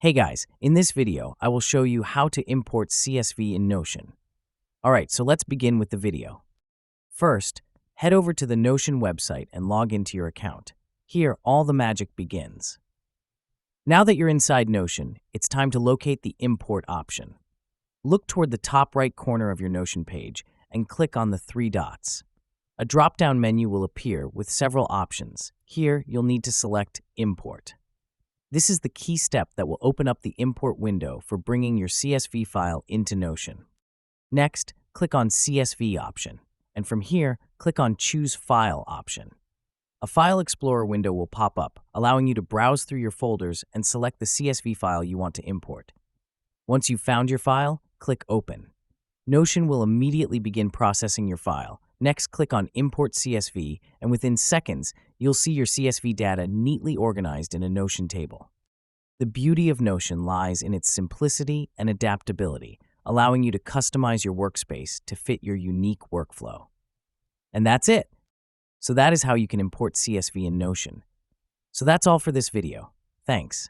Hey guys, in this video, I will show you how to import CSV in Notion. Alright, so let's begin with the video. First, head over to the Notion website and log into your account. Here, all the magic begins. Now that you're inside Notion, it's time to locate the Import option. Look toward the top right corner of your Notion page and click on the three dots. A drop-down menu will appear with several options. Here, you'll need to select Import. This is the key step that will open up the import window for bringing your CSV file into Notion. Next, click on CSV option, and from here, click on Choose File option. A File Explorer window will pop up, allowing you to browse through your folders and select the CSV file you want to import. Once you've found your file, click Open. Notion will immediately begin processing your file. Next, click on Import CSV, and within seconds, you'll see your CSV data neatly organized in a Notion table. The beauty of Notion lies in its simplicity and adaptability, allowing you to customize your workspace to fit your unique workflow. And that's it. So that is how you can import CSV in Notion. So that's all for this video. Thanks.